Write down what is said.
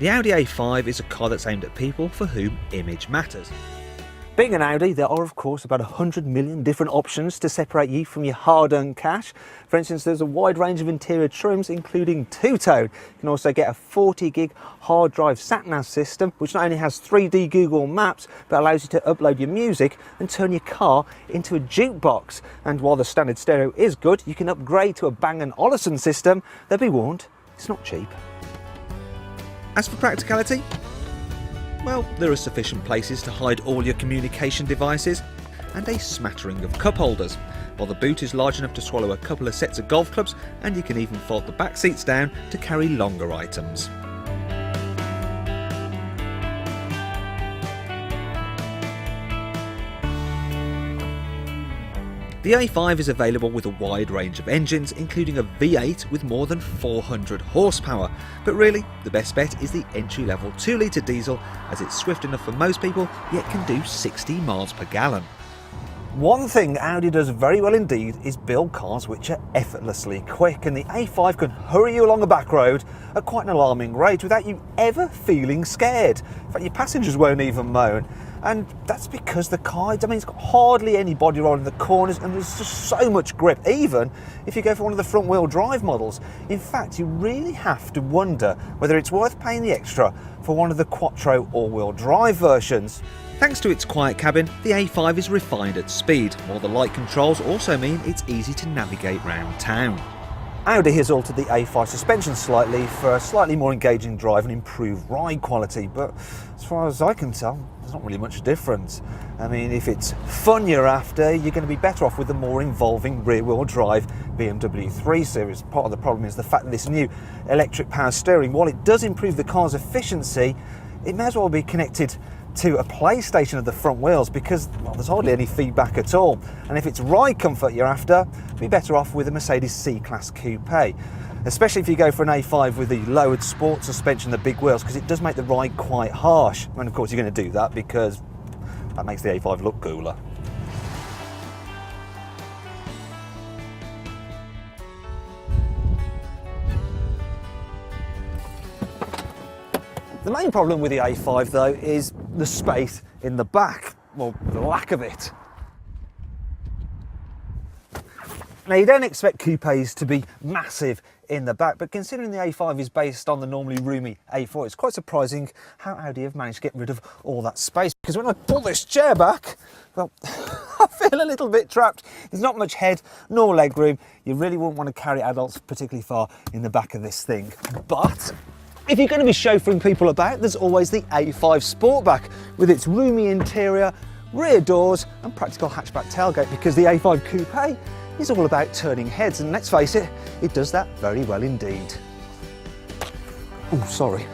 The Audi A5 is a car that's aimed at people for whom image matters. Being an Audi, there are of course about 100 million different options to separate you from your hard-earned cash. For instance, there's a wide range of interior trims, including two-tone. You can also get a 40 gig hard drive sat-nav system, which not only has 3D Google Maps, but allows you to upload your music and turn your car into a jukebox. And while the standard stereo is good, you can upgrade to a Bang & Olufsen system. Though be warned, it's not cheap. As for practicality, well, there are sufficient places to hide all your communication devices and a smattering of cup holders, while the boot is large enough to swallow a couple of sets of golf clubs, and you can even fold the back seats down to carry longer items. The A5 is available with a wide range of engines, including a V8 with more than 400 horsepower, but really the best bet is the entry-level 2-litre diesel, as it's swift enough for most people yet can do 60 miles per gallon. One thing Audi does very well indeed is build cars which are effortlessly quick, and the A5 can hurry you along a back road at quite an alarming rate without you ever feeling scared. In fact, your passengers won't even moan. And that's because the car, it's got hardly any body roll in the corners, and there's just so much grip, even if you go for one of the front wheel drive models. In fact, you really have to wonder whether it's worth paying the extra for one of the Quattro all-wheel drive versions. Thanks to its quiet cabin, the A5 is refined at speed, while the light controls also mean it's easy to navigate round town. Audi has altered the A5 suspension slightly for a slightly more engaging drive and improved ride quality, but as far as I can tell, there's not really much difference. I mean, if it's fun you're after, you're going to be better off with the more involving rear-wheel drive BMW 3 Series. Part of the problem is the fact that this new electric power steering, while it does improve the car's efficiency, it may as well be connected to a PlayStation of the front wheels, because, well, there's hardly any feedback at all. And if it's ride comfort you're after, be better off with a Mercedes C-Class Coupe, especially if you go for an A5 with the lowered sport suspension, the big wheels, because it does make the ride quite harsh. And of course you're going to do that because that makes the A5 look cooler. The main problem with the A5 though is the space in the back, well, the lack of it. Now, you don't expect coupes to be massive in the back, but considering the A5 is based on the normally roomy A4, it's quite surprising how Audi have managed to get rid of all that space, because when I pull this chair back, well, I feel a little bit trapped. There's not much head nor leg room. You really wouldn't want to carry adults particularly far in the back of this thing. But if you're going to be chauffeuring people about, there's always the A5 Sportback with its roomy interior, rear doors and practical hatchback tailgate, because the A5 Coupe is all about turning heads, and let's face it, it does that very well indeed. Oh, sorry.